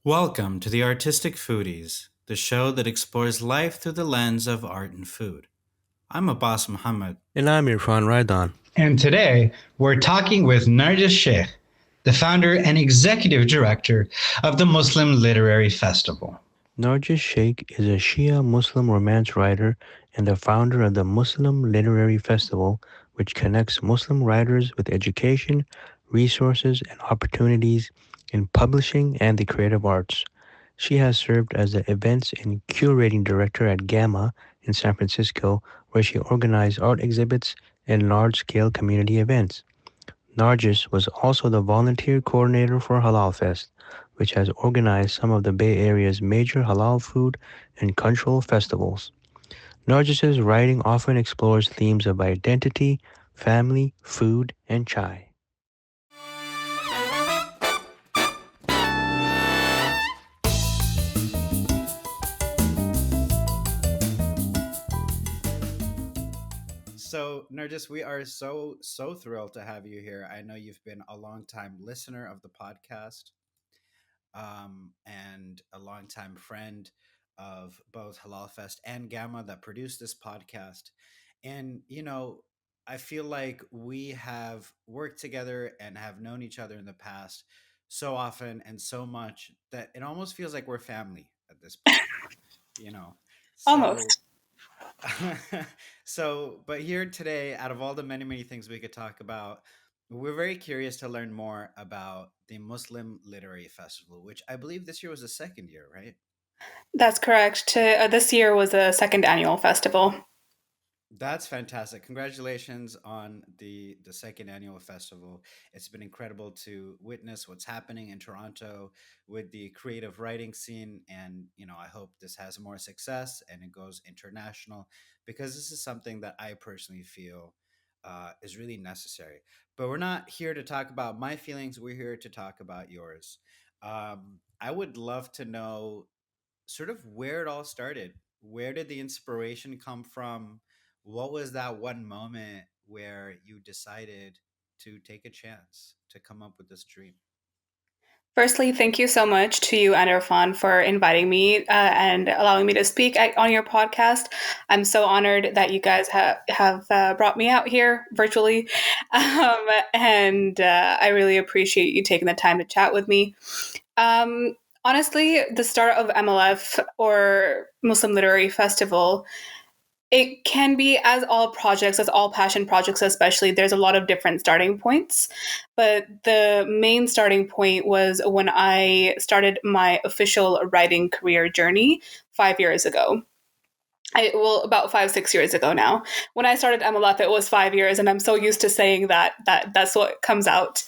Welcome to the Artistic Foodies, the show that explores life through the lens of art and food. I'm Abbas Mohamed. And I'm Irfan Rydhan. And today we're talking with Narjis Sheikh, the founder and executive director of the Muslim Literary Festival. Narjis Sheikh is a Shia Muslim romance writer and the founder of the Muslim Literary Festival, which connects Muslim writers with education, resources, and opportunities in publishing and the creative arts. She has served as the events and curating director at GAMA in San Francisco, where she organized art exhibits and large-scale community events. Narjis was also the volunteer coordinator for HalalFest, which has organized some of the Bay Area's major halal food and cultural festivals. Narjis's writing often explores themes of identity, family, food, and chai. So, Nargis, we are so thrilled to have you here. I know you've been a long-time listener of the podcast, and a longtime friend of both Halal Fest and Gamma that produced this podcast. And, I feel like we have worked together and have known each other in the past so often and so much that it almost feels like we're family at this point, you know. So Almost. but here today, out of all the many things we could talk about, we're very curious to learn more about the Muslim Literary Festival, which I believe this year was the second year, right? That's correct. This year was a second annual festival. That's fantastic. Congratulations on the second annual festival. It's been incredible to witness what's happening in Toronto with the creative writing scene, and I hope this has more success and it goes international, because this is something that I personally feel is really necessary. But we're not here to talk about my feelings. We're here to talk about yours. I would love to know sort of where it all started. Where did the inspiration come from? What was that one moment where you decided to take a chance to come up with this dream? Firstly, thank you so much to you and Irfan for inviting me and allowing me to speak on your podcast. I'm so honored that you guys have brought me out here virtually. And I really appreciate you taking the time to chat with me. Honestly, the start of MLF, or Muslim Literary Festival, it can be, as all projects, as all passion projects, especially, there's a lot of different starting points. But the main starting point was when I started my official writing career journey 5 years ago. About 5, 6 years ago now. When I started MLF, it was 5 years, and I'm so used to saying that's what comes out.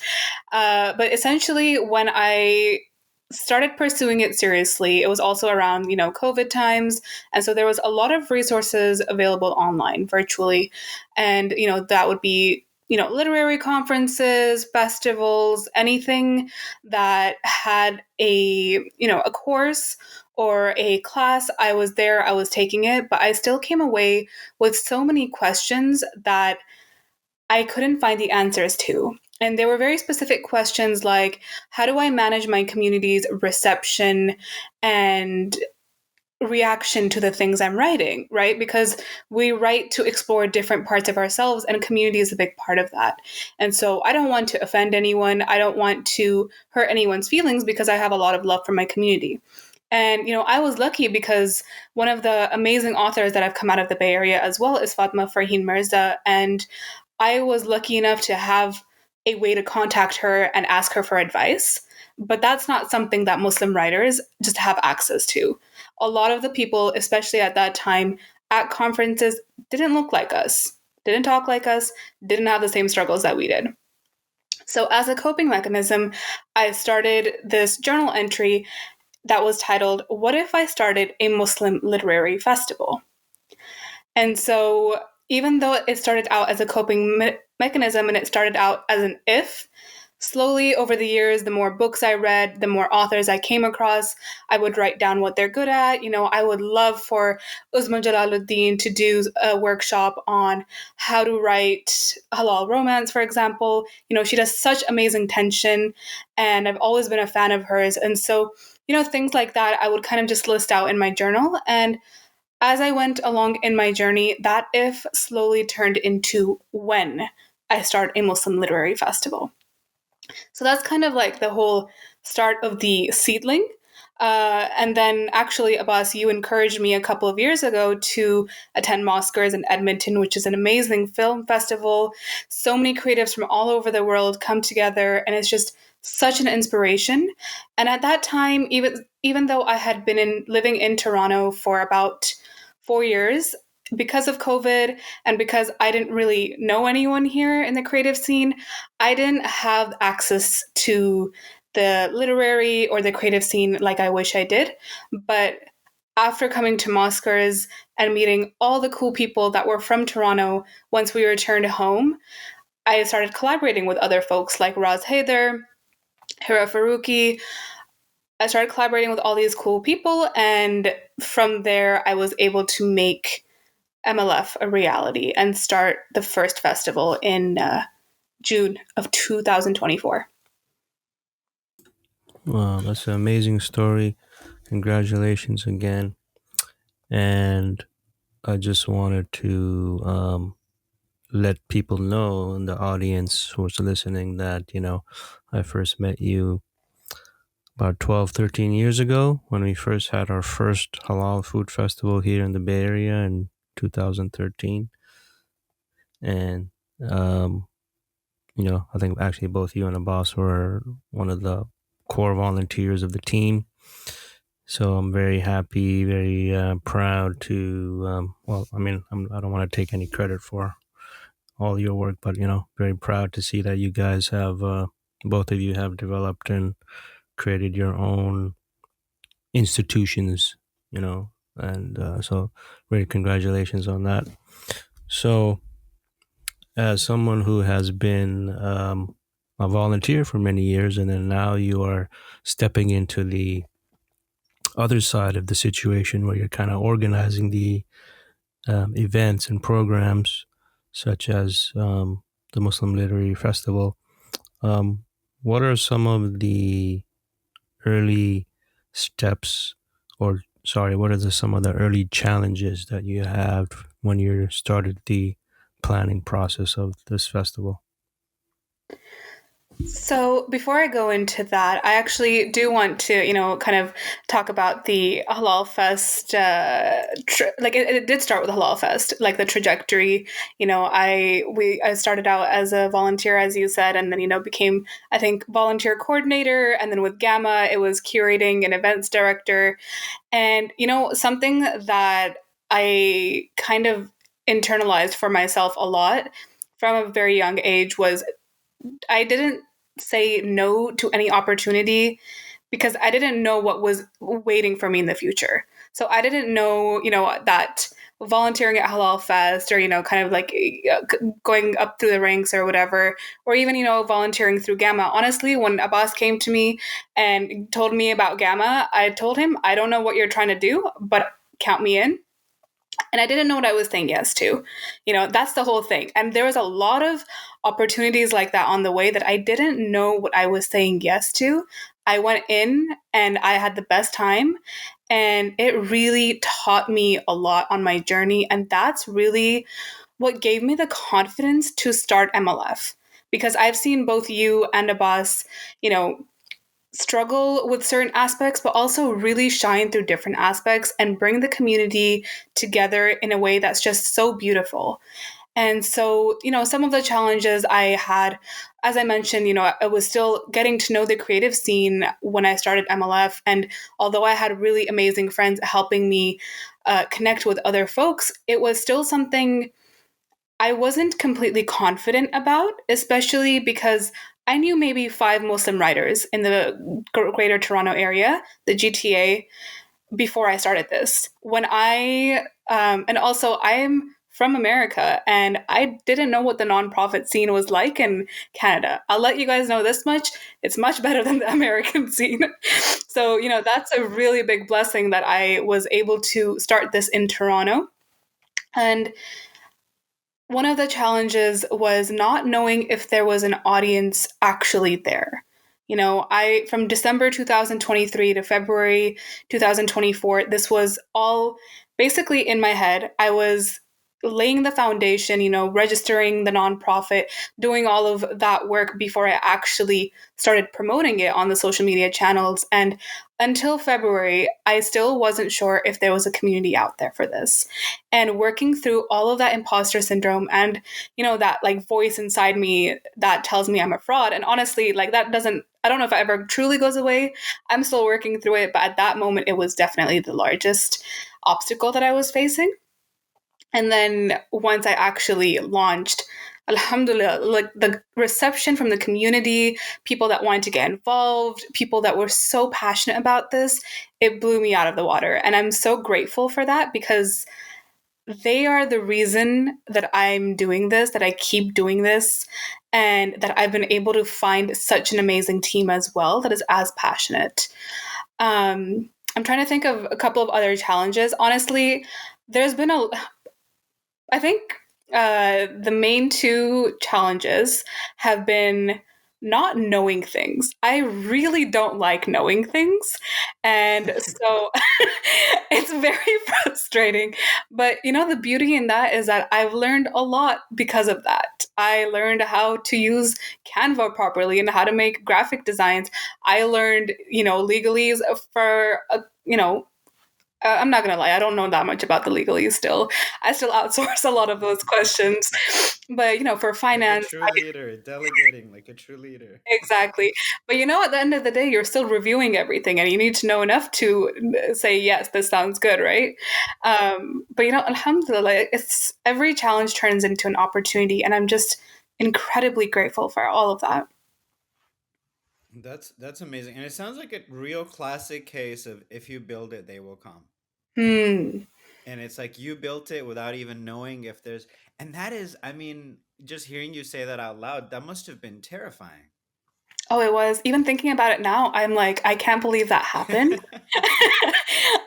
But essentially, when I started pursuing it seriously, it was also around COVID times, and so there was a lot of resources available online virtually, and that would be literary conferences, festivals, anything that had a course or a class. I was there, I was taking it, but I still came away with so many questions that I couldn't find the answers to. And there were very specific questions like, how do I manage my community's reception and reaction to the things I'm writing, right? Because we write to explore different parts of ourselves, and community is a big part of that. And so I don't want to offend anyone. I don't want to hurt anyone's feelings, because I have a lot of love for my community. And, I was lucky because one of the amazing authors that have come out of the Bay Area as well is Fatma Farheen Mirza. And I was lucky enough to have a way to contact her and ask her for advice. But that's not something that Muslim writers just have access to. A lot of the people, especially at that time, at conferences, didn't look like us, didn't talk like us, didn't have the same struggles that we did. So, as a coping mechanism, I started this journal entry that was titled, "What if I started a Muslim literary festival?" And so, even though it started out as a coping mechanism and it started out as an if, slowly over the years, the more books I read, the more authors I came across, I would write down what they're good at. I would love for Uzma Jalaluddin to do a workshop on how to write halal romance, for example. She does such amazing tension, and I've always been a fan of hers. And so things like that I would kind of just list out in my journal. And as I went along in my journey, that if slowly turned into when I start a Muslim literary festival. So that's kind of like the whole start of the seedling. And then actually, Abbas, you encouraged me a couple of years ago to attend Oscars in Edmonton, which is an amazing film festival. So many creatives from all over the world come together, and it's just such an inspiration. And at that time, even though I had been living in Toronto for about 4 years, because of COVID and because I didn't really know anyone here in the creative scene, I didn't have access to the literary or the creative scene like I wish I did. But after coming to Oscars and meeting all the cool people that were from Toronto once we returned home, I started collaborating with other folks like Raz Haider, Hira Faruqi. I started collaborating with all these cool people, and from there, I was able to make MLF a reality and start the first festival in June of 2024. Wow, that's an amazing story. Congratulations again. And I just wanted to let people know in the audience who's listening that, I first met you about 12, 13 years ago when we first had our first halal food festival here in the Bay Area in 2013. And, I think actually both you and Abbas were one of the core volunteers of the team. So I'm very happy, very proud to, I don't want to take any credit for all your work, but, very proud to see that you guys have, both of you have developed and created your own institutions, and so very congratulations on that. So as someone who has been a volunteer for many years, and then now you are stepping into the other side of the situation where you're kind of organizing the events and programs such as the Muslim Literary Festival. What are some of the early steps, or what are some of the early challenges that you had when you started the planning process of this festival? So before I go into that, I actually do want to, kind of talk about the HalalFest. It did start with HalalFest, like the trajectory. I started out as a volunteer, as you said, and then became, I think, volunteer coordinator, and then with GAMA, it was curating and events director, and something that I kind of internalized for myself a lot from a very young age was I didn't say no to any opportunity because I didn't know what was waiting for me in the future. So I didn't know, that volunteering at Halal Fest or, kind of like going up through the ranks or whatever, or even, volunteering through GAMA. Honestly, when Abbas came to me and told me about GAMA, I told him, I don't know what you're trying to do, but count me in. And I didn't know what I was saying yes to. That's the whole thing. And there was a lot of opportunities like that on the way that I didn't know what I was saying yes to. I went in and I had the best time. And it really taught me a lot on my journey. And that's really what gave me the confidence to start MLF. Because I've seen both you and Abbas, struggle with certain aspects, but also really shine through different aspects and bring the community together in a way that's just so beautiful. And so, some of the challenges I had, as I mentioned, I was still getting to know the creative scene when I started MLF. And although I had really amazing friends helping me connect with other folks, it was still something I wasn't completely confident about, especially because I knew maybe 5 Muslim writers in the Greater Toronto Area, the GTA, before I started this. And also I'm from America and I didn't know what the nonprofit scene was like in Canada. I'll let you guys know this much. It's much better than the American scene. So, that's a really big blessing that I was able to start this in Toronto. And one of the challenges was not knowing if there was an audience actually there. I from December 2023 to February 2024, this was all basically in my head. I was laying the foundation, registering the nonprofit, doing all of that work before I actually started promoting it on the social media channels. And until February, I still wasn't sure if there was a community out there for this. And working through all of that imposter syndrome and, that like voice inside me that tells me I'm a fraud. And honestly, like that I don't know if it ever truly goes away. I'm still working through it. But at that moment, it was definitely the largest obstacle that I was facing. And then once I actually launched, alhamdulillah, like the reception from the community, people that wanted to get involved, people that were so passionate about this, it blew me out of the water. And I'm so grateful for that because they are the reason that I'm doing this, that I keep doing this, and that I've been able to find such an amazing team as well that is as passionate. I'm trying to think of a couple of other challenges. Honestly, there's been I think the main two challenges have been not knowing things. I really don't like knowing things. And so it's very frustrating. But the beauty in that is that I've learned a lot because of that. I learned how to use Canva properly and how to make graphic designs. I learned, legalese for, I'm not gonna lie, I don't know that much about the legalese still. I still outsource a lot of those questions. But for Like a finance, true leader, delegating like a true leader. exactly. But at the end of the day, you're still reviewing everything and you need to know enough to say, yes, this sounds good, right? But alhamdulillah, it's every challenge turns into an opportunity. And I'm just incredibly grateful for all of that. That's amazing. And it sounds like a real classic case of if you build it, they will come. Hmm. And it's like you built it without even knowing if there's, and that is, I mean, just hearing you say that out loud, that must have been terrifying. Oh, it was. Even thinking about it now, I'm like, I can't believe that happened.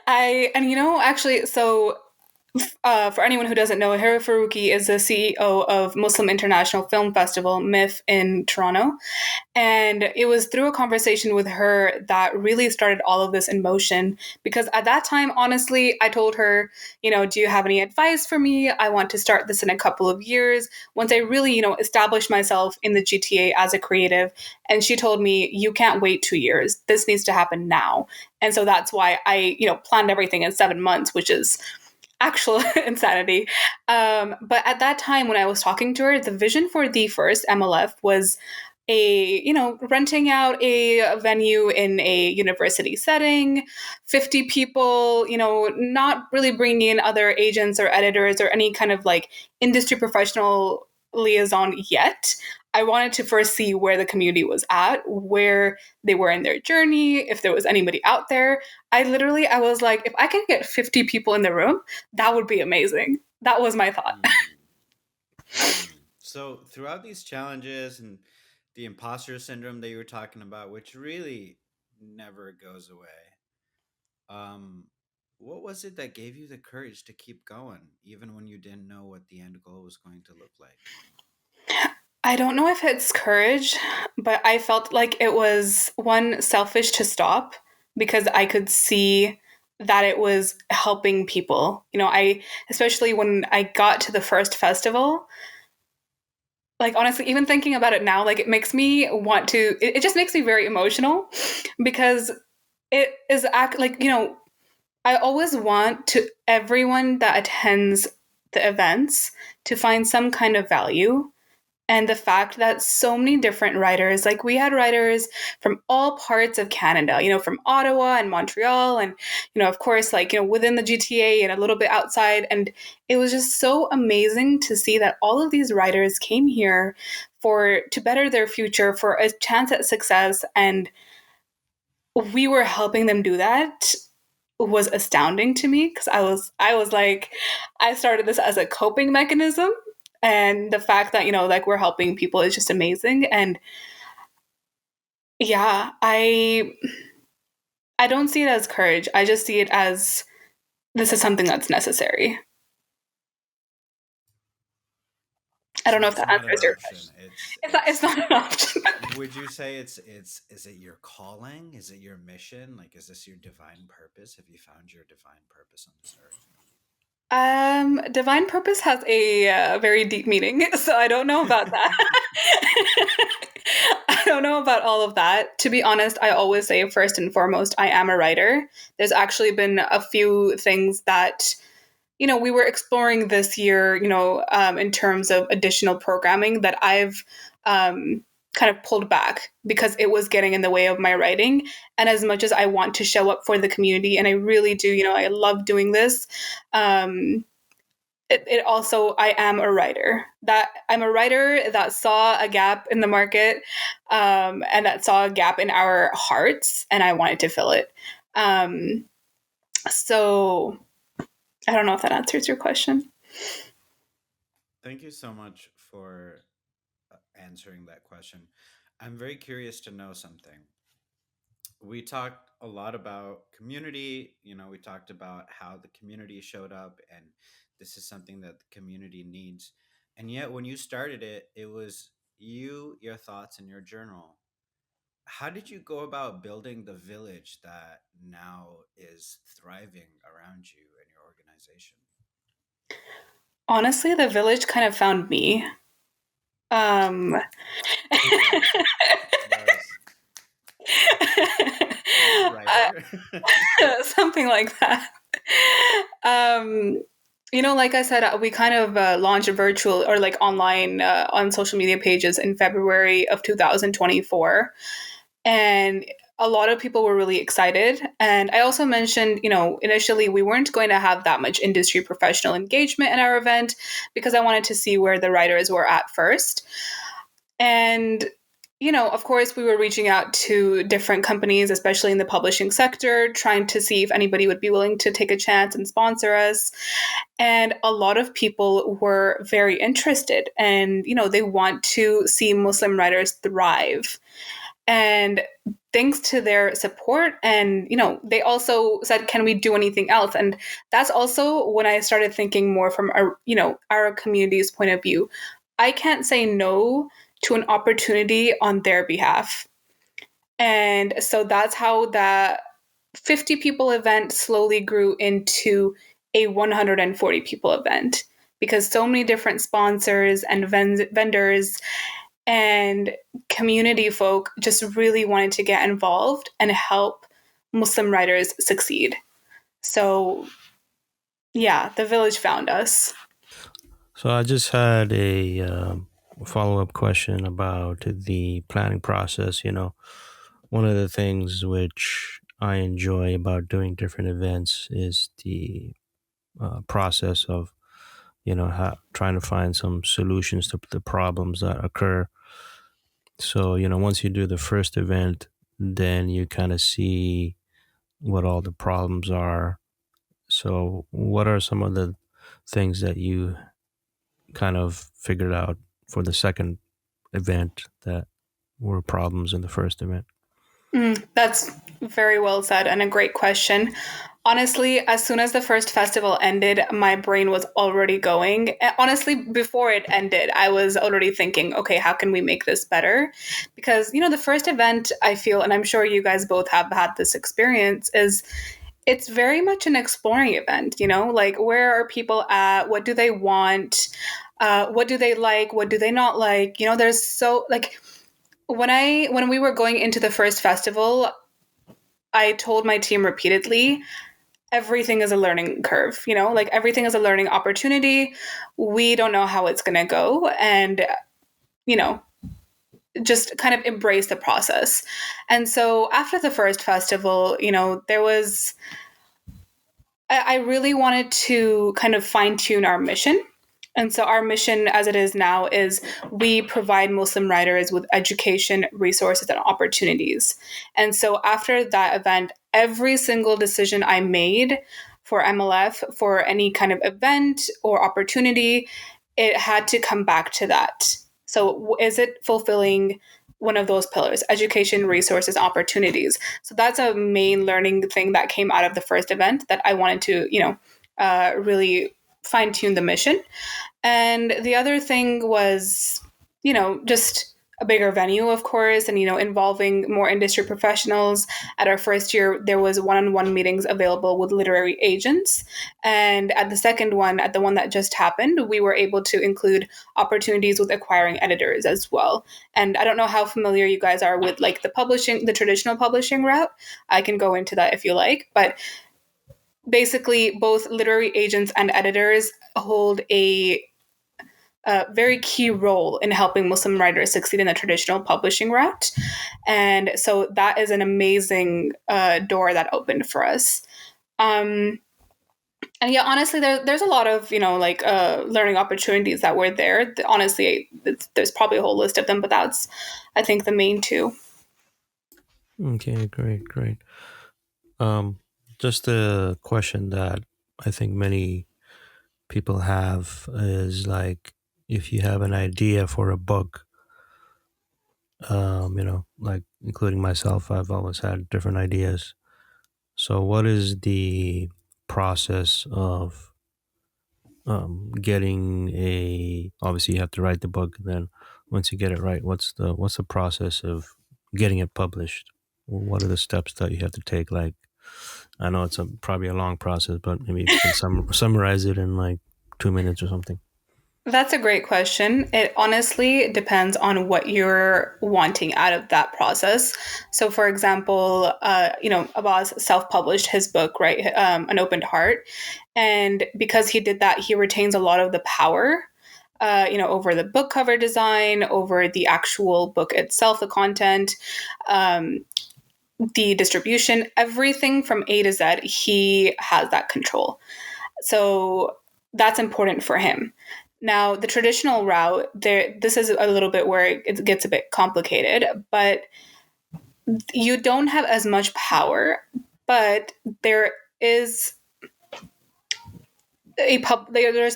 Actually, so for anyone who doesn't know, Hera Faruqi is the CEO of Muslim International Film Festival, MIF, in Toronto. And it was through a conversation with her that really started all of this in motion. Because at that time, honestly, I told her, do you have any advice for me? I want to start this in a couple of years. Once I really, established myself in the GTA as a creative. And she told me, you can't wait 2 years. This needs to happen now. And so that's why I, planned everything in 7 months, which is actual insanity. But at that time, when I was talking to her, the vision for the first MLF was renting out a venue in a university setting, 50 people, not really bringing in other agents or editors or any kind of like industry professional liaison yet. I wanted to first see where the community was at, where they were in their journey, if there was anybody out there. I was like, if I can get 50 people in the room, that would be amazing. That was my thought. So throughout these challenges and the imposter syndrome that you were talking about, which really never goes away, um, what was it that gave you the courage to keep going, even when you didn't know what the end goal was going to look like? I don't know if it's courage, but I felt like it was one selfish to stop because I could see that it was helping people. Especially when I got to the first festival, like honestly, even thinking about it now, like it makes me want to, it just makes me very emotional because it is like, I always want to everyone that attends the events to find some kind of value. And the fact that so many different writers, like we had writers from all parts of Canada, from Ottawa and Montreal, and, of course, like, within the GTA and a little bit outside. And it was just so amazing to see that all of these writers came here to better their future, for a chance at success. And we were helping them do that was astounding to me because I was like, I started this as a coping mechanism, and the fact that like we're helping people is just amazing. And yeah, I don't see it as courage. I just see it as this is something that's necessary. I don't So know if it's that not an answers your option. question. It's It's not an option. would you say it's is it your calling? Is it your mission? Like is this your divine purpose? Have you found your divine purpose on this earth? Divine purpose has a very deep meaning, so I don't know about that. I don't know about all of that. To be honest, I always say first and foremost, I am a writer. There's actually been a few things that we were exploring this year, in terms of additional programming that I've kind of pulled back because it was getting in the way of my writing. And as much as I want to show up for the community, and I really do, I love doing this. It also, I am a writer. That I'm a writer that saw a gap in the market, and that saw a gap in our hearts, and I wanted to fill it. So I don't know if that answers your question. Thank you so much for answering that question. I'm very curious to know something. We talked a lot about community. We talked about how the community showed up, and this is something that the community needs. And yet, when you started it, it was you, your thoughts, and your journal. How did you go about building the village that now is thriving around you and your organization? Honestly, the village kind of found me. Um, It does. It does. Are you a writer? something like that. Um, like I said, we kind of launched a virtual or like online on social media pages in February of 2024. And a lot of people were really excited. And I also mentioned, initially we weren't going to have that much industry professional engagement in our event because I wanted to see where the writers were at first. And of course, we were reaching out to different companies, especially in the publishing sector, trying to see if anybody would be willing to take a chance and sponsor us. And a lot of people were very interested, and they want to see Muslim writers thrive. And thanks to their support, and they also said, can we do anything else? And that's also when I started thinking more from our community's point of view. I can't say no to an opportunity on their behalf. And so that's how that 50 people event slowly grew into a 140 people event, because so many different sponsors and vendors and community folk just really wanted to get involved and help Muslim writers succeed. So, yeah, the village found us. So I just had a follow-up question about the planning process. One of the things which I enjoy about doing different events is the process of trying to find some solutions to the problems that occur. So once you do the first event, then you kind of see what all the problems are. So what are some of the things that you kind of figured out for the second event that were problems in the first event? That's very well said and a great question. Honestly, as soon as the first festival ended, my brain was already going. Honestly, before it ended, I was already thinking, okay, how can we make this better? Because, the first event, I feel, and I'm sure you guys both have had this experience, is it's very much an exploring event, like where are people at? What do they want? What do they like? What do they not like? There's so like when we were going into the first festival, I told my team repeatedly, everything is a learning curve, like everything is a learning opportunity. We don't know how it's going to go. And, you know, just kind of embrace the process. And so after the first festival, I really wanted to kind of fine tune our mission. And so our mission as it is now is we provide Muslim writers with education, resources, and opportunities. And so after that event, every single decision I made for MLF, for any kind of event or opportunity, it had to come back to that. So is it fulfilling one of those pillars, education, resources, opportunities? So that's a main learning thing that came out of the first event that I wanted to, really fine-tune the mission. And the other thing was, just a bigger venue, of course, and, involving more industry professionals. At our first year, there was one-on-one meetings available with literary agents. And at the second one, at the one that just happened, we were able to include opportunities with acquiring editors as well. And I don't know how familiar you guys are with like the traditional publishing route. I can go into that if you like, but basically both literary agents and editors hold a very key role in helping Muslim writers succeed in the traditional publishing route. And so that is an amazing door that opened for us. And yeah, honestly, there's a lot of, learning opportunities that were there. Honestly, there's probably a whole list of them, but that's, I think, the main two. Okay, great. Just a question that I think many people have is like, if you have an idea for a book, like including myself, I've always had different ideas. So what is the process of getting obviously you have to write the book, and then once you get it right, what's the process of getting it published? What are the steps that you have to take? Like, I know it's probably a long process, but maybe you can summarize it in like 2 minutes or something. That's a great question. It honestly depends on what you're wanting out of that process. So, for example, Abbas self-published his book, right, An Opened Heart. And because he did that, he retains a lot of the power, over the book cover design, over the actual book itself, the content, the distribution, everything from A to Z, he has that control. So that's important for him. Now, the traditional route, this is a little bit where it gets a bit complicated, but you don't have as much power, but there's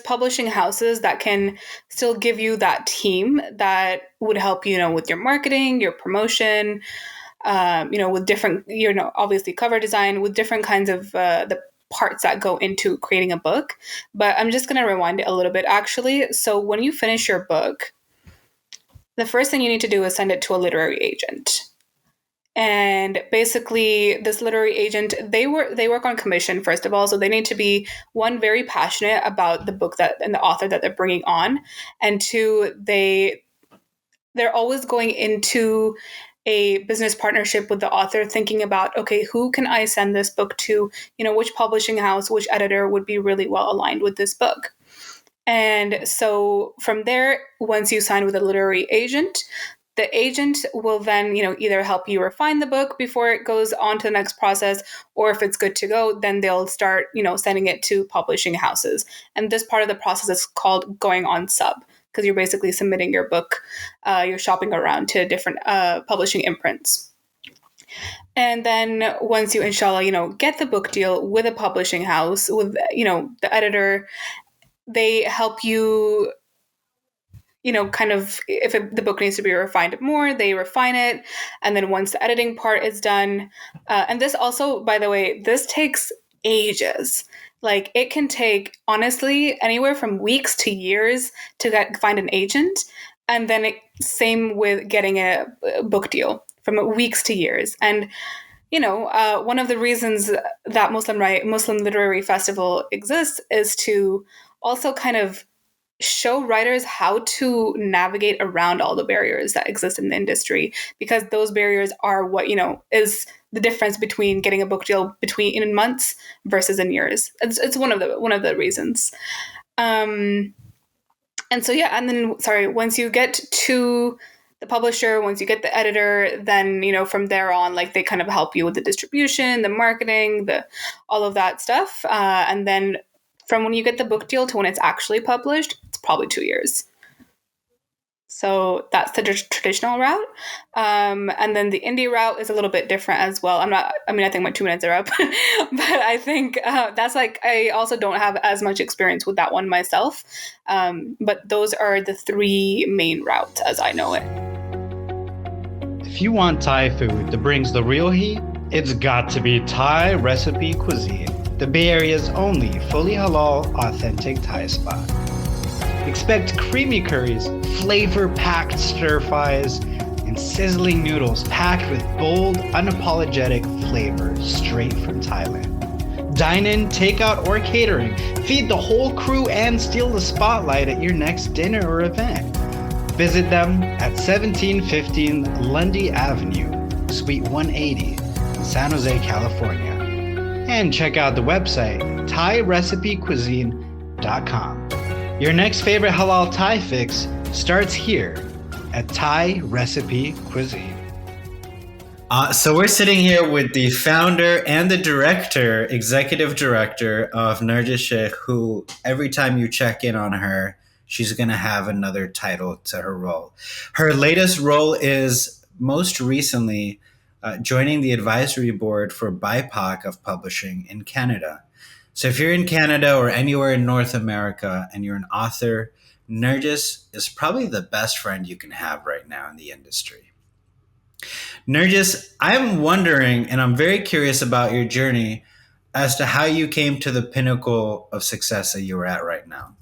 publishing houses that can still give you that team that would help you, with your marketing, your promotion, with different, obviously cover design, with different kinds of the parts that go into creating a book. But I'm just going to rewind it a little bit, actually. So when you finish your book, the first thing you need to do is send it to a literary agent. And basically, this literary agent, they work on commission, first of all. So they need to be, one, very passionate about the book and the author that they're bringing on. And two, they're always going into a business partnership with the author, thinking about, okay, who can I send this book to? Which publishing house, which editor would be really well aligned with this book? And so from there, once you sign with a literary agent, the agent will then, either help you refine the book before it goes on to the next process, or if it's good to go, then they'll start, sending it to publishing houses. And this part of the process is called going on sub, because you're basically submitting your book, you're shopping around to different publishing imprints. And then once you, inshallah, get the book deal with a publishing house, with, the editor, they help you, kind of, if the book needs to be refined more, they refine it. And then once the editing part is done, and this also, by the way, this takes ages. Like, it can take, honestly, anywhere from weeks to years to find an agent. And then same with getting a book deal, from weeks to years. And, one of the reasons that Muslim Literary Festival exists is to also kind of show writers how to navigate around all the barriers that exist in the industry, because those barriers are what, is the difference between getting a book deal in months versus in years. It's one of the reasons. And so, yeah, and then, once you get to the publisher, once you get the editor, then, from there on, like, they kind of help you with the distribution, the marketing, all of that stuff. And then from when you get the book deal to when it's actually published, it's probably 2 years. So that's the traditional route. And then the indie route is a little bit different as well. I think my 2 minutes are up, but I think that's like, I also don't have as much experience with that one myself. But those are the 3 main routes as I know it. If you want Thai food that brings the real heat, it's got to be Thai Recipe Cuisine. the Bay Area's only fully halal, authentic Thai spot. Expect creamy curries, flavor-packed stir-fries, and sizzling noodles packed with bold, unapologetic flavor straight from Thailand. Dine in, takeout, or catering. Feed the whole crew and steal the spotlight at your next dinner or event. Visit them at 1715 Lundy Avenue, Suite 180, in San Jose, California. And check out the website, ThaiRecipeCuisine.com. Your next favorite halal Thai fix starts here at Thai Recipe Cuisine. So we're sitting here with the founder and the director, executive director of Narjis Sheikh, who every time you check in on her, she's going to have another title to her role. Her latest role is most recently joining the advisory board for BIPOC of Publishing in Canada. So if you're in Canada or anywhere in North America and you're an author, Narjis is probably the best friend you can have right now in the industry. Narjis, I'm wondering, and I'm very curious about your journey as to how you came to the pinnacle of success that you're at right now.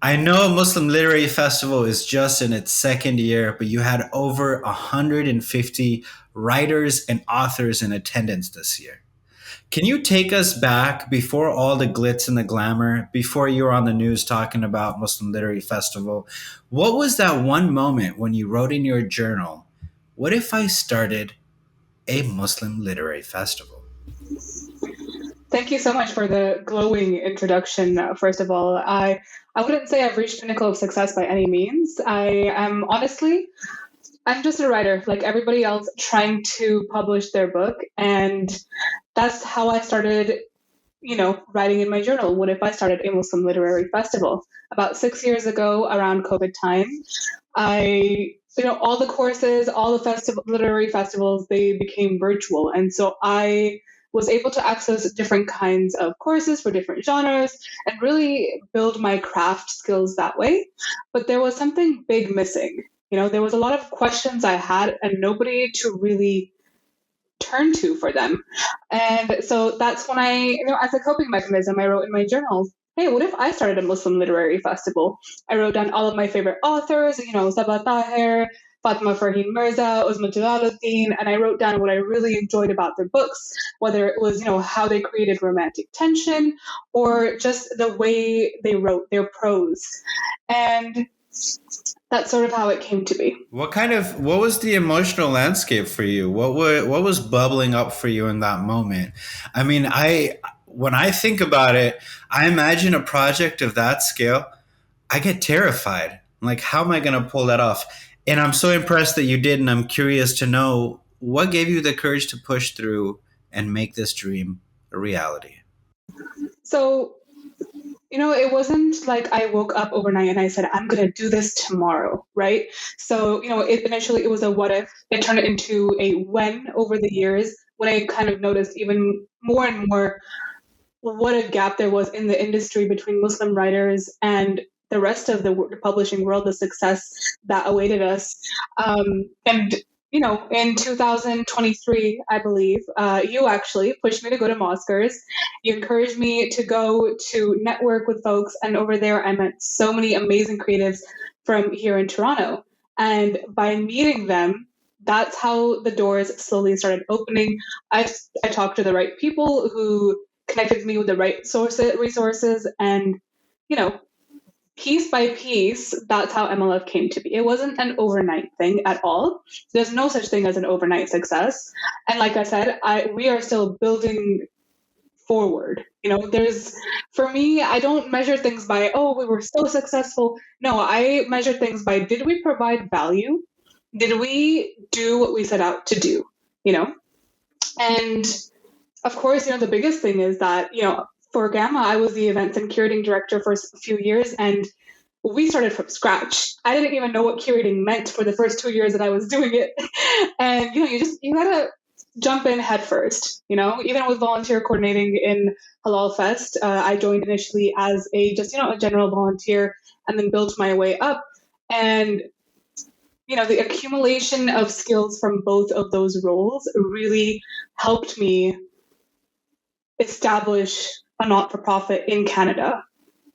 I know Muslim Literary Festival is just in its second year, but you had over 150 writers and authors in attendance this year. Can you take us back before all the glitz and the glamour, before you were on the news talking about Muslim Literary Festival? What was that one moment when you wrote in your journal, what if I started a Muslim Literary Festival? Thank you so much for the glowing introduction, first of all. I wouldn't say I've reached pinnacle of success by any means. I'm just a writer, like everybody else, trying to publish their book. And that's how I started, writing in my journal. What if I started a Muslim Literary Festival? About 6 years ago, around COVID time, all the courses, all the literary festivals, they became virtual. And so I was able to access different kinds of courses for different genres and really build my craft skills that way. But there was something big missing. There was a lot of questions I had and nobody to really turn to for them. And so that's when as a coping mechanism, I wrote in my journal, hey, what if I started a Muslim Literary Festival? I wrote down all of my favorite authors, Sabah Taher, Fatima Farheen Mirza, Uzma Jalaluddin, and I wrote down what I really enjoyed about their books, whether it was, how they created romantic tension or just the way they wrote their prose. And that's sort of how it came to be. What was the emotional landscape for you? What was bubbling up for you in that moment? I mean, when I think about it, I imagine a project of that scale. I get terrified. I'm like, how am I going to pull that off? And I'm so impressed that you did. And I'm curious to know what gave you the courage to push through and make this dream a reality. So, it wasn't like I woke up overnight and I said, I'm going to do this tomorrow, right? So, initially it was a what if. It turned into a when over the years, when I kind of noticed even more and more what a gap there was in the industry between Muslim writers and the rest of the publishing world, the success that awaited us. In 2023, I believe, you actually pushed me to go to Moscars. You encouraged me to go to network with folks. And over there, I met so many amazing creatives from here in Toronto. And by meeting them, that's how the doors slowly started opening. I talked to the right people who connected me with the right resources. And, piece by piece, that's how MLF came to be. It wasn't an overnight thing at all. There's no such thing as an overnight success. And like I said, we are still building forward. For me, I don't measure things by, we were so successful. No, I measure things by, did we provide value? Did we do what we set out to do? And of course, the biggest thing is that, for GAMA, I was the events and curating director for a few years, and we started from scratch. I didn't even know what curating meant for the first 2 years that I was doing it. And, you gotta jump in head first, even with volunteer coordinating in HalalFest. I joined initially as a general volunteer and then built my way up. And, the accumulation of skills from both of those roles really helped me establish a not-for-profit in Canada,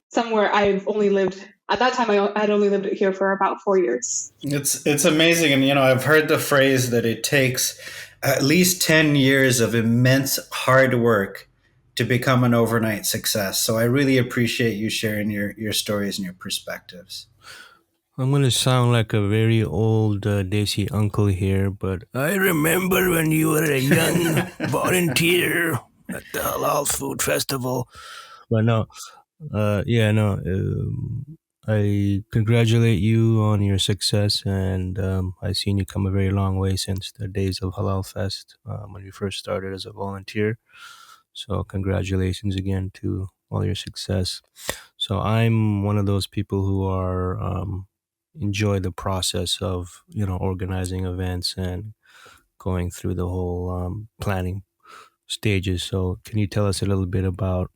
somewhere I've only lived. At that time, I had only lived here for about 4 years. It's amazing, and I've heard the phrase that it takes at least 10 years of immense hard work to become an overnight success. So I really appreciate you sharing your stories and your perspectives. I'm going to sound like a very old Desi uncle here, but I remember when you were a young volunteer at the Halal Food Festival. But no, I congratulate you on your success, and I've seen you come a very long way since the days of HalalFest when you first started as a volunteer. So congratulations again to all your success. So I'm one of those people who are enjoy the process of organizing events and going through the whole planning stages. So can you tell us a little bit about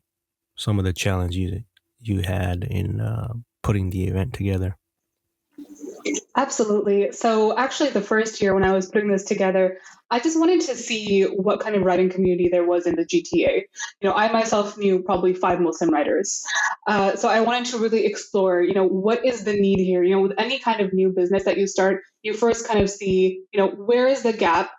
some of the challenges you had in putting the event together? Absolutely. So actually, the first year when I was putting this together, I just wanted to see what kind of writing community there was in the GTA. I myself knew probably 5 Muslim writers. So I wanted to really explore, what is the need here? With any kind of new business that you start, you first kind of see, where is the gap?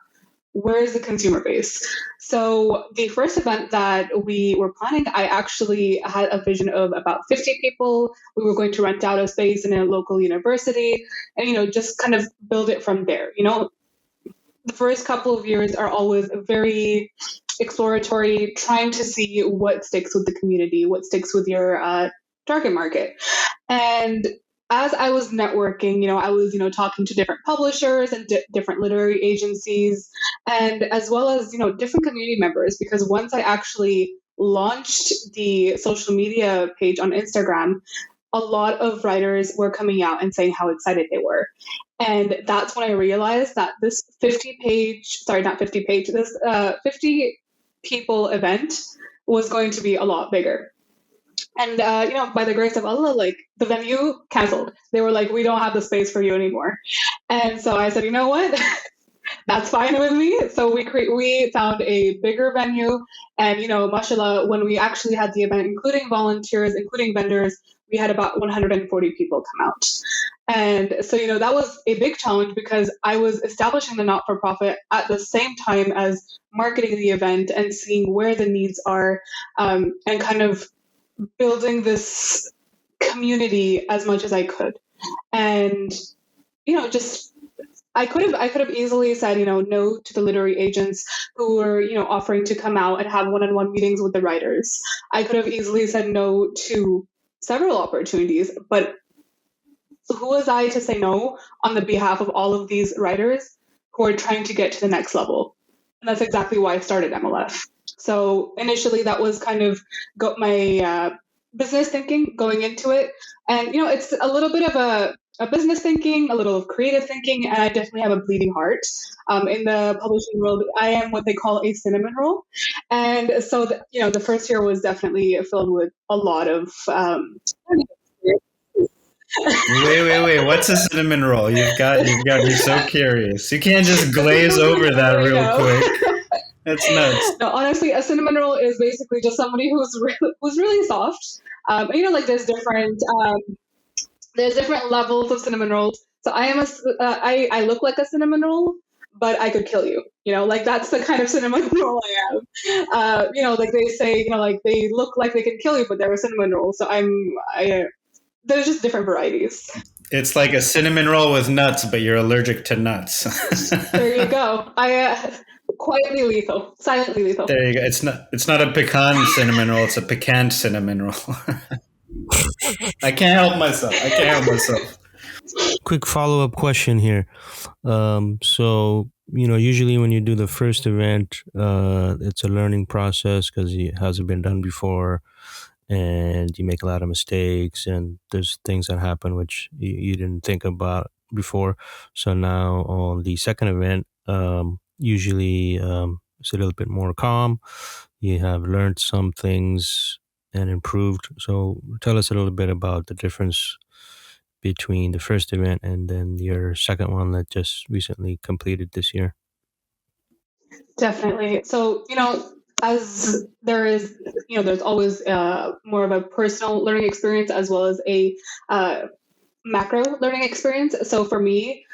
Where is the consumer base? So the first event that we were planning, I actually had a vision of about 50 people. We were going to rent out a space in a local university and, just kind of build it from there. The first couple of years are always very exploratory, trying to see what sticks with the community, what sticks with your target market. And as I was networking, I was, talking to different publishers and different literary agencies, and as well as, different community members, because once I actually launched the social media page on Instagram, a lot of writers were coming out and saying how excited they were. And that's when I realized that this 50 people event was going to be a lot bigger. And, by the grace of Allah, like the venue canceled. They were like, we don't have the space for you anymore. And so I said, you know what? That's fine with me. So we found a bigger venue. And, mashallah, when we actually had the event, including volunteers, including vendors, we had about 140 people come out. And so, that was a big challenge because I was establishing the not-for-profit at the same time as marketing the event and seeing where the needs are, and kind of building this community as much as I could. And, I could have easily said, no to the literary agents who were, offering to come out and have one-on-one meetings with the writers. I could have easily said no to several opportunities, but who was I to say no on the behalf of all of these writers who are trying to get to the next level? And that's exactly why I started MLF. So initially that was kind of my business thinking going into it. And, it's a little bit of a business thinking, a little of creative thinking, and I definitely have a bleeding heart. In the publishing world, I am what they call a cinnamon roll. And so, the first year was definitely filled with a lot of... Wait. What's a cinnamon roll? You've got me so curious. You can't just glaze over that real quick. That's nuts. No, honestly, a cinnamon roll is basically just somebody who's really soft. Like there's different levels of cinnamon rolls. So I look like a cinnamon roll, but I could kill you. Like that's the kind of cinnamon roll I am. Like they say, like they look like they can kill you, but they're a cinnamon roll. So there's just different varieties. It's like a cinnamon roll with nuts, but you're allergic to nuts. There you go. Quietly lethal, silently lethal. There you go. It's not a pecan cinnamon roll. It's a pecan cinnamon roll. I can't help myself. Quick follow-up question here. So, usually when you do the first event, it's a learning process because it hasn't been done before and you make a lot of mistakes and there's things that happen which you didn't think about before. So now on the second event, usually it's a little bit more calm. You have learned some things and improved. So tell us a little bit about the difference between the first event and then your second one that just recently completed this year. Definitely. So, as there is, there's always more of a personal learning experience as well as a macro learning experience. So for me,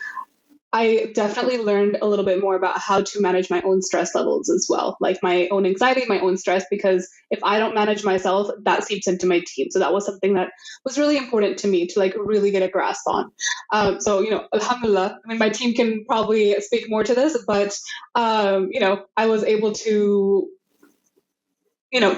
I definitely learned a little bit more about how to manage my own stress levels as well, like my own anxiety, my own stress, because if I don't manage myself, that seeps into my team. So that was something that was really important to me to like really get a grasp on. So, alhamdulillah, I mean, my team can probably speak more to this, but, I was able to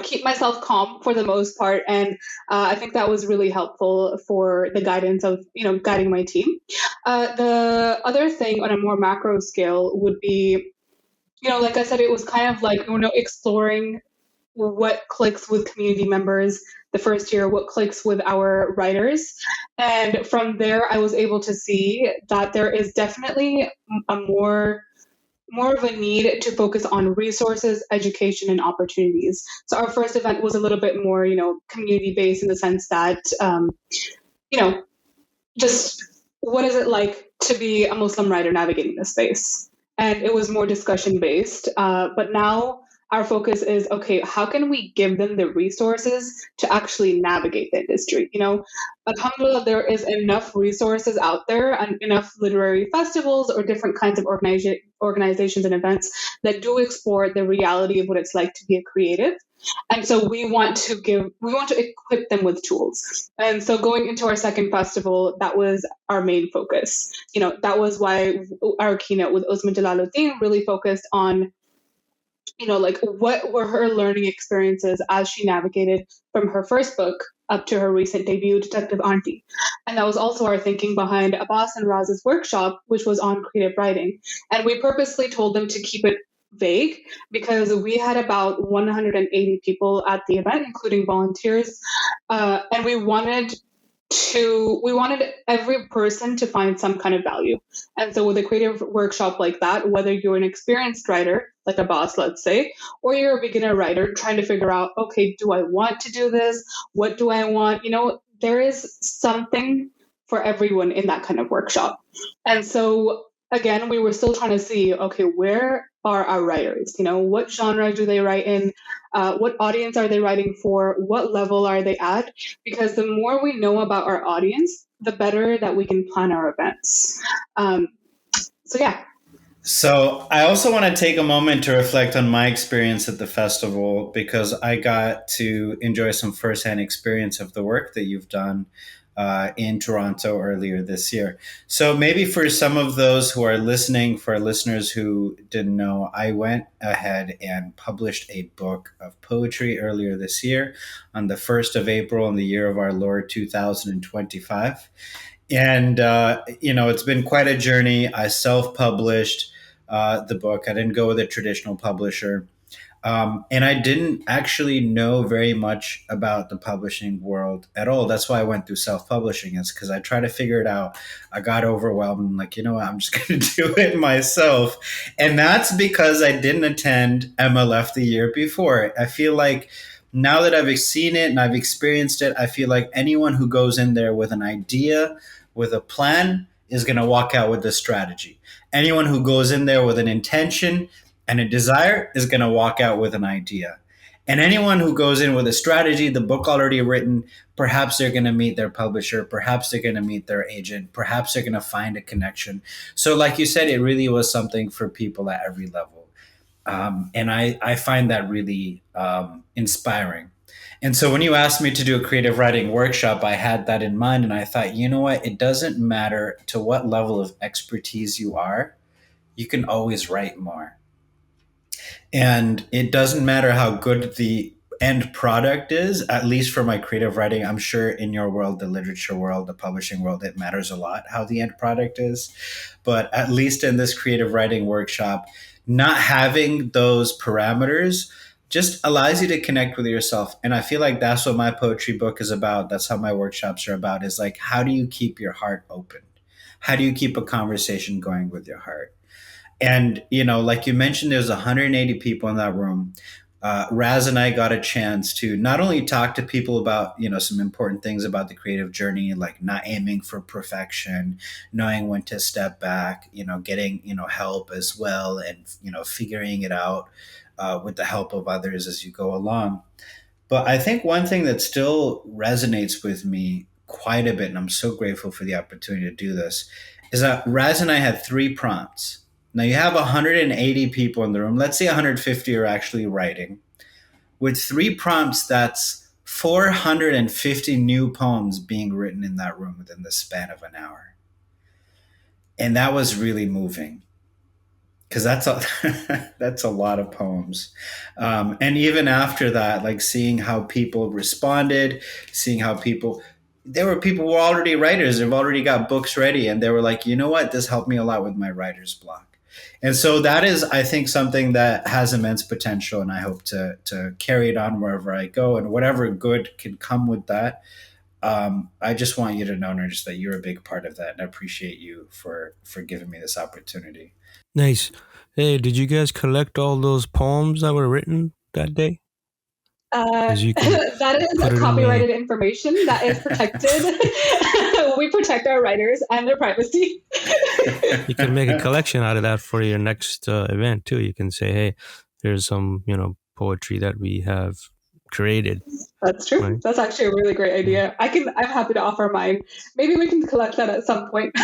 keep myself calm for the most part. And I think that was really helpful for the guidance of, guiding my team. The other thing on a more macro scale would be, like I said, it was kind of like, exploring what clicks with community members the first year, what clicks with our writers. And from there, I was able to see that there is definitely a more of a need to focus on resources, education, and opportunities. So our first event was a little bit more, community based in the sense that, just what is it like to be a Muslim writer navigating this space? And it was more discussion based. But now our focus is, okay, how can we give them the resources to actually navigate the industry? Alhamdulillah, there is enough resources out there and enough literary festivals or different kinds of organizations and events that do explore the reality of what it's like to be a creative. And so we want to equip them with tools. And so going into our second festival, that was our main focus. That was why our keynote with Uzma Jalaluddin really focused on, like what were her learning experiences as she navigated from her first book up to her recent debut, Detective Auntie. And that was also our thinking behind Abbas and Raz's workshop, which was on creative writing. And we purposely told them to keep it vague because we had about 180 people at the event, including volunteers. And we wanted every person to find some kind of value. And so with a creative workshop like that, whether you're an experienced writer, like a boss, let's say, or you're a beginner writer trying to figure out, okay, do I want to do this? What do I want? There is something for everyone in that kind of workshop. And so again, we were still trying to see, okay, where are our writers? What genre do they write in? What audience are they writing for? What level are they at? Because the more we know about our audience, the better that we can plan our events. So yeah. So I also want to take a moment to reflect on my experience at the festival because I got to enjoy some firsthand experience of the work that you've done in Toronto earlier this year. So maybe for some of those who are listening, for our listeners who didn't know, I went ahead and published a book of poetry earlier this year on the 1st of April in the year of our Lord 2025. And, it's been quite a journey. I self-published the book. I didn't go with a traditional publisher. And I didn't actually know very much about the publishing world at all. That's why I went through self-publishing, is because I tried to figure it out. I got overwhelmed and like, you know what, I'm just going to do it myself. And that's because I didn't attend MLF the year before. I feel like now that I've seen it and I've experienced it, I feel like anyone who goes in there with an idea, with a plan, is going to walk out with a strategy. Anyone who goes in there with an intention and a desire is going to walk out with an idea. And anyone who goes in with a strategy, the book already written, perhaps they're going to meet their publisher, perhaps they're going to meet their agent, perhaps they're going to find a connection. So like you said, it really was something for people at every level. And I find that really inspiring. And so when you asked me to do a creative writing workshop, I had that in mind. And I thought, you know what? It doesn't matter to what level of expertise you are. You can always write more. And it doesn't matter how good the end product is, at least for my creative writing. I'm sure in your world, the literature world, the publishing world, it matters a lot how the end product is. But at least in this creative writing workshop, not having those parameters just allows you to connect with yourself. And I feel like that's what my poetry book is about. That's how my workshops are about, is like, how do you keep your heart open? How do you keep a conversation going with your heart? And, like you mentioned, there's 180 people in that room. Raz and I got a chance to not only talk to people about, some important things about the creative journey, like not aiming for perfection, knowing when to step back, getting, help as well, and, figuring it out. with the help of others as you go along. But I think one thing that still resonates with me quite a bit, and I'm so grateful for the opportunity to do this, is that Raz and I had 3 prompts. Now you have 180 people in the room. Let's say 150 are actually writing. With 3 prompts, that's 450 new poems being written in that room within the span of an hour. And that was really moving, because that's a lot of poems. And even after that, like seeing how people responded, seeing how there were people who were already writers, they've already got books ready, and they were like, you know what, this helped me a lot with my writer's block. And so that is, I think, something that has immense potential, and I hope to carry it on wherever I go, and whatever good can come with that. I just want you to know, Narjis, that you're a big part of that, and I appreciate you for giving me this opportunity. Nice. Hey, did you guys collect all those poems that were written that day? You can that is copyrighted information that is protected. We protect our writers and their privacy. You can make a collection out of that for your next event too. You can say, hey, here's some, poetry that we have created. That's true. Right? That's actually a really great idea. I'm happy to offer mine. Maybe we can collect that at some point.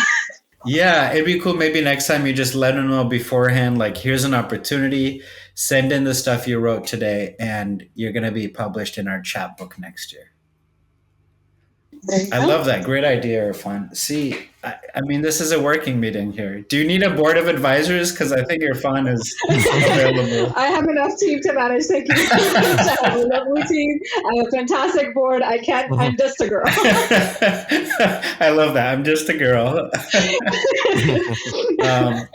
Yeah, it'd be cool. Maybe next time you just let them know beforehand, like, here's an opportunity, send in the stuff you wrote today, and you're going to be published in our chapbook next year. I love that. Great idea, Irfan. See, I mean, this is a working meeting here. Do you need a board of advisors? Because I think Irfan is available. I have enough team to manage. Thank you. I have a lovely team. I have a fantastic board. I'm just a girl. I love that. I'm just a girl.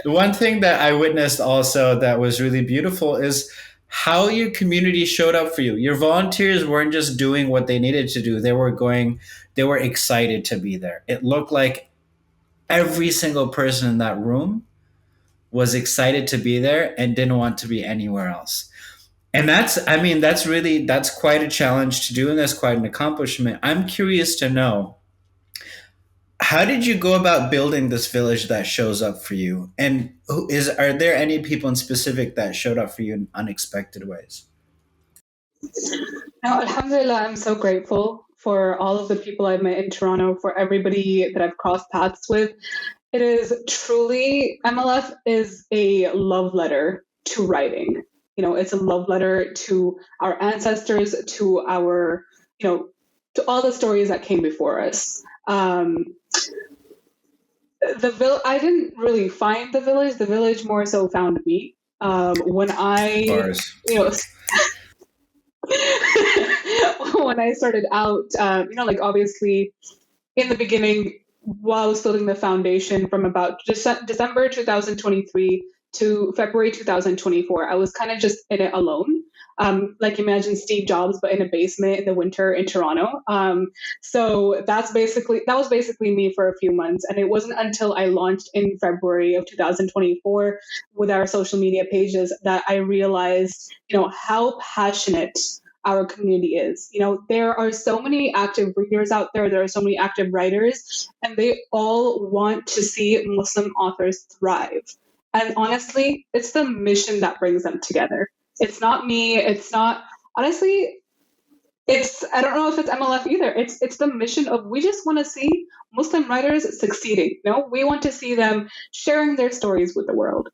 One thing that I witnessed also that was really beautiful is how your community showed up for you. Your volunteers weren't just doing what they needed to do. They were excited to be there. It looked like every single person in that room was excited to be there and didn't want to be anywhere else. And that's quite a challenge to do, and that's quite an accomplishment. I'm curious to know, how did you go about building this village that shows up for you? And are there any people in specific that showed up for you in unexpected ways? Now, alhamdulillah, I'm so grateful for all of the people I've met in Toronto, for everybody that I've crossed paths with. It is truly, MLF is a love letter to writing. It's a love letter to our ancestors, to our, to all the stories that came before us. I didn't really find the village. The village more so found me. When I, when I started out, obviously in the beginning, while I was building the foundation from about December 2023 to February 2024, I was kind of just in it alone. Imagine Steve Jobs, but in a basement in the winter in Toronto. So that was basically me for a few months. And it wasn't until I launched in February of 2024 with our social media pages that I realized, how passionate our community is. There are so many active readers out there. There are so many active writers, and they all want to see Muslim authors thrive. And honestly, it's the mission that brings them together. It's not me. It's not, honestly, I don't know if it's MLF either. It's the mission of, we just want to see Muslim writers succeeding. We want to see them sharing their stories with the world.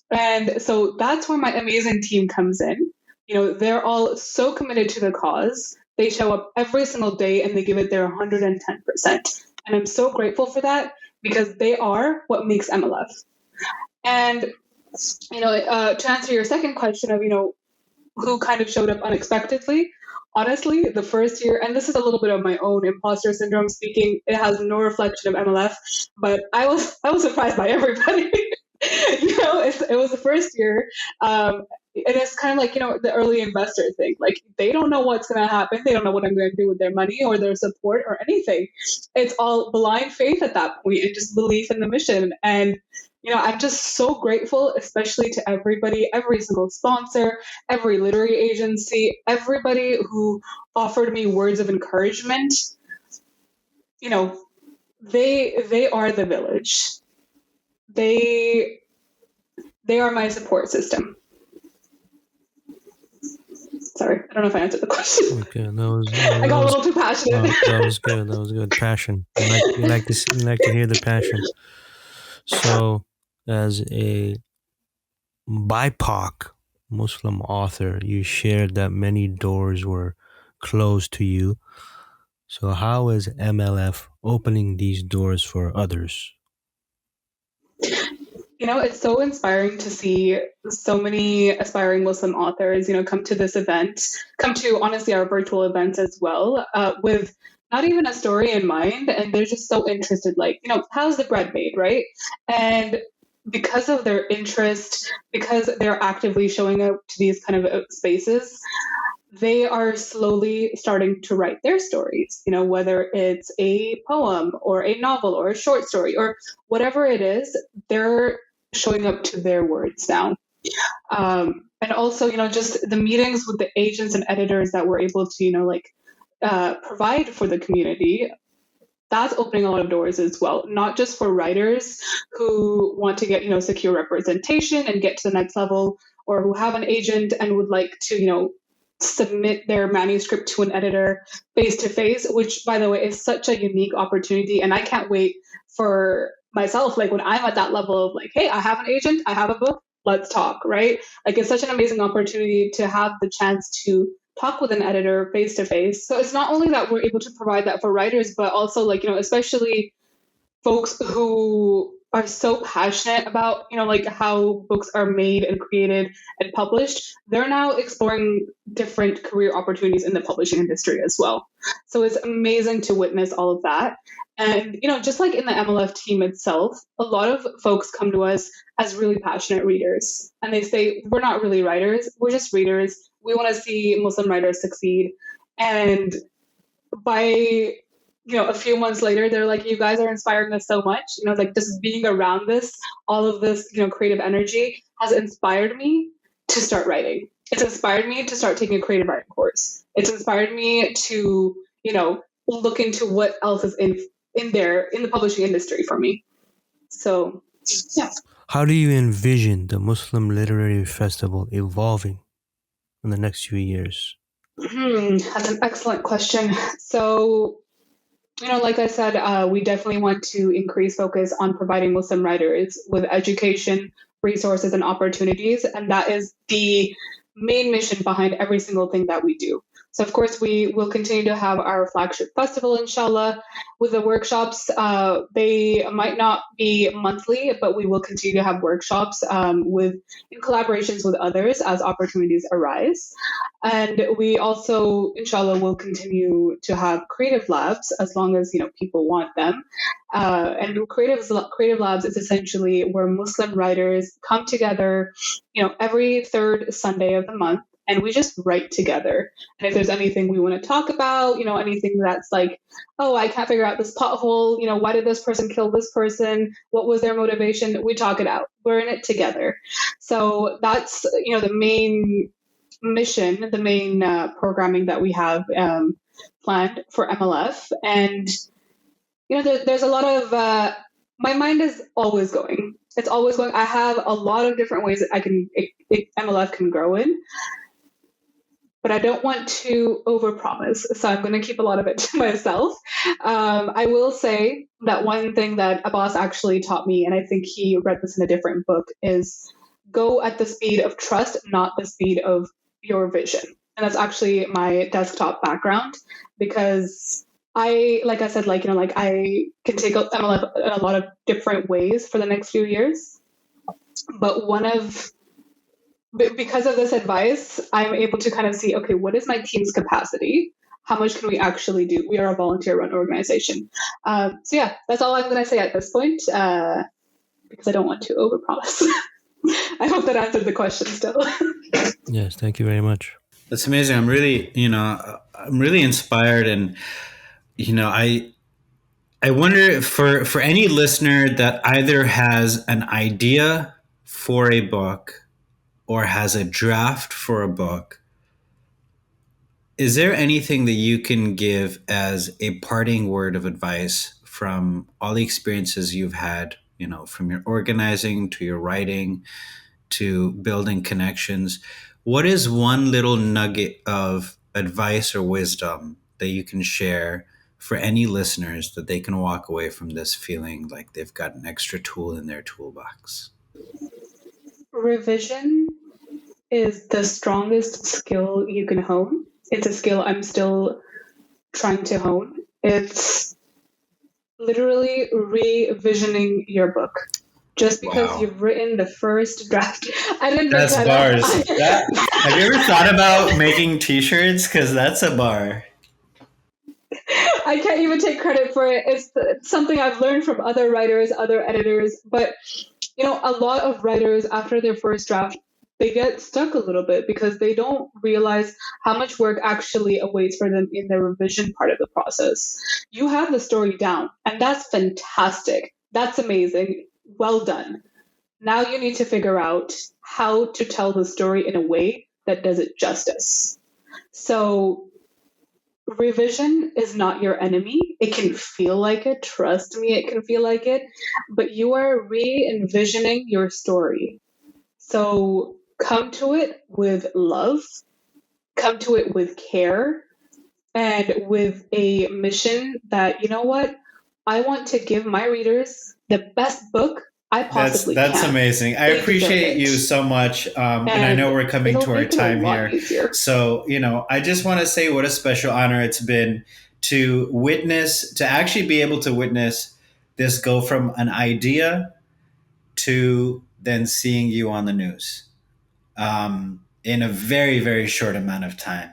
And so that's where my amazing team comes in. They're all so committed to the cause. They show up every single day and they give it their 110%. And I'm so grateful for that, because they are what makes MLF. And to answer your second question of, who kind of showed up unexpectedly, honestly, the first year, and this is a little bit of my own imposter syndrome speaking, it has no reflection of MLF, but I was surprised by everybody. It was the first year. And it's kind of like, the early investor thing. Like, they don't know what's going to happen. They don't know what I'm going to do with their money or their support or anything. It's all blind faith at that point and just belief in the mission. And I'm just so grateful, especially to everybody, every single sponsor, every literary agency, everybody who offered me words of encouragement. They are the village. They are my support system. Sorry, I don't know if I answered the question. Okay, I got a little too passionate. that was good. That was good. Passion. We like to hear the passion. So, as a BIPOC Muslim author, you shared that many doors were closed to you. So, how is MLF opening these doors for others? It's so inspiring to see so many aspiring Muslim authors, come to this event, come to honestly our virtual events as well, with not even a story in mind. And they're just so interested, like, how's the bread made, right? And because of their interest, because they're actively showing up to these kind of spaces, they are slowly starting to write their stories, whether it's a poem or a novel or a short story or whatever it is, they're showing up to their words now. And also, just the meetings with the agents and editors that we're able to, provide for the community, that's opening a lot of doors as well, not just for writers who want to get, secure representation and get to the next level, or who have an agent and would like to, submit their manuscript to an editor face to face, which, by the way, is such a unique opportunity. And I can't wait for myself, like when I'm at that level of like, hey, I have an agent, I have a book, let's talk, right? Like it's such an amazing opportunity to have the chance to talk with an editor face to face. So it's not only that we're able to provide that for writers, but also like, especially folks who are so passionate about, like how books are made and created and published, they're now exploring different career opportunities in the publishing industry as well. So it's amazing to witness all of that. And, just like in the MLF team itself, a lot of folks come to us as really passionate readers. And they say, we're not really writers, we're just readers. We want to see Muslim writers succeed. And by a few months later, they're like, you guys are inspiring us so much. Like just being around this, all of this, creative energy has inspired me to start writing. It's inspired me to start taking a creative writing course. It's inspired me to, look into what else is in the publishing industry for me. So, yeah. How do you envision the Muslim Literary Festival evolving in the next few years? That's an excellent question. So, like I said, we definitely want to increase focus on providing Muslim writers with education, resources, and opportunities. And that is the main mission behind every single thing that we do. So, of course, we will continue to have our flagship festival, inshallah, with the workshops. They might not be monthly, but we will continue to have workshops in collaborations with others as opportunities arise. And we also, inshallah, will continue to have creative labs as long as, people want them. And creative labs is essentially where Muslim writers come together, every third Sunday of the month. And we just write together. And if there's anything we want to talk about, anything that's like, oh, I can't figure out this pothole, why did this person kill this person? What was their motivation? We talk it out. We're in it together. So that's, the main mission, the main programming that we have planned for MLF. And, there's a lot of, my mind is always going. It's always going. I have a lot of different ways that MLF can grow in. But I don't want to overpromise, so I'm going to keep a lot of it to myself. I will say that one thing that Abbas actually taught me, and I think he read this in a different book, is go at the speed of trust, not the speed of your vision. And that's actually my desktop background, because like I said, I can take MLF in a lot of different ways for the next few years. But because of this advice, I'm able to kind of see, okay, what is my team's capacity? How much can we actually do? We are a volunteer-run organization. So yeah, that's all I'm going to say at this point, because I don't want to overpromise. I hope that answered the question still. Yes, thank you very much. That's amazing. I'm really inspired, and I wonder for any listener that either has an idea for a book or has a draft for a book, is there anything that you can give as a parting word of advice from all the experiences you've had, from your organizing to your writing to building connections? what is one little nugget of advice or wisdom that you can share for any listeners that they can walk away from this feeling like they've got an extra tool in their toolbox? Revision is the strongest skill you can hone. It's a skill I'm still trying to hone. It's literally revisioning your book. Just because Wow. you've written the first draft. I didn't make That's that bars. up. Have you ever thought about making t-shirts? Because that's a bar. I can't even take credit for it. It's something I've learned from other writers, other editors. But, a lot of writers, after their first draft, they get stuck a little bit because they don't realize how much work actually awaits for them in the revision part of the process. You have the story down, and that's fantastic. That's amazing. Well done. Now you need to figure out how to tell the story in a way that does it justice. So revision is not your enemy. It can feel like it. Trust me, it can feel like it. But you are re-envisioning your story. So come to it with love, come to it with care, and with a mission that, you know what? I want to give my readers the best book I possibly can. That's amazing. I appreciate you so much. And I know we're coming to our time here. Easier. So, I just want to say what a special honor it's been to actually be able to witness this go from an idea to then seeing you on the news in a very, very short amount of time.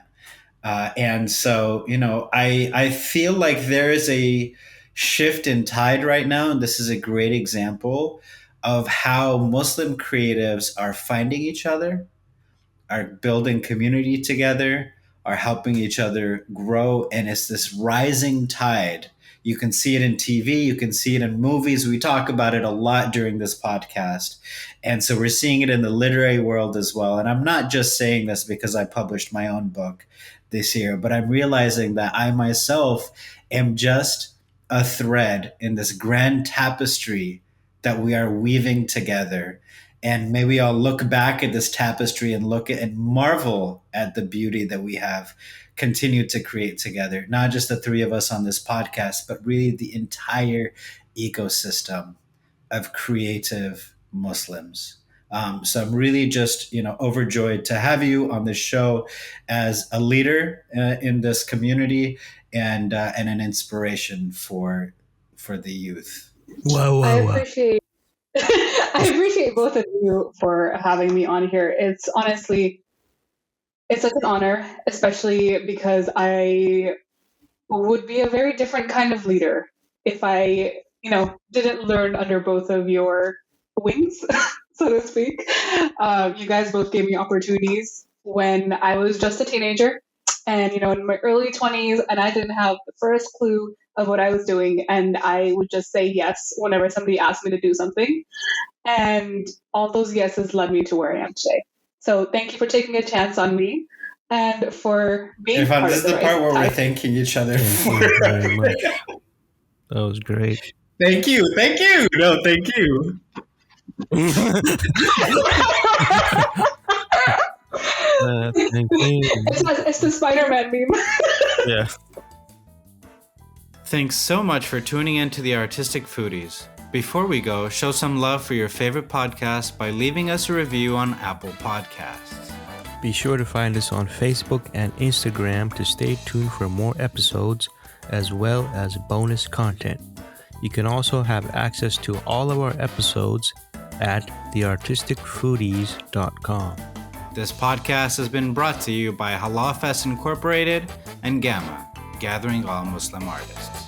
And so, I feel like there is a shift in tide right now. And this is a great example of how Muslim creatives are finding each other, are building community together, are helping each other grow. And it's this rising tide. You can see it in TV. You can see it in movies. We talk about it a lot during this podcast. And so we're seeing it in the literary world as well. And I'm not just saying this because I published my own book this year, but I'm realizing that I myself am just a thread in this grand tapestry that we are weaving together. And may we all look back at this tapestry and look at and marvel at the beauty that we have continued to create together. Not just the three of us on this podcast, but really the entire ecosystem of creative Muslims. So I'm really just, overjoyed to have you on this show as a leader in this community and an inspiration for the youth. Whoa. I appreciate both of you for having me on here. It's such an honor, especially because I would be a very different kind of leader if I, didn't learn under both of your wings, so to speak. You guys both gave me opportunities when I was just a teenager and, in my early 20s, and I didn't have the first clue of what I was doing. And I would just say yes whenever somebody asked me to do something. And all those yeses led me to where I am today. So thank you for taking a chance on me and for being Irfan, part this of is the part where we're type. thanking each other. Thank you very much. That was great. Thank you. No, thank you. Thank you. It's the Spider-Man meme. Yeah. Thanks so much for tuning in to the Artistic Foodies. Before we go, show some love for your favorite podcast by leaving us a review on Apple Podcasts. Be sure to find us on Facebook and Instagram to stay tuned for more episodes as well as bonus content. You can also have access to all of our episodes at theartisticfoodies.com. This podcast has been brought to you by HalalFest Incorporated and GAMA, Gathering All Muslim Artists.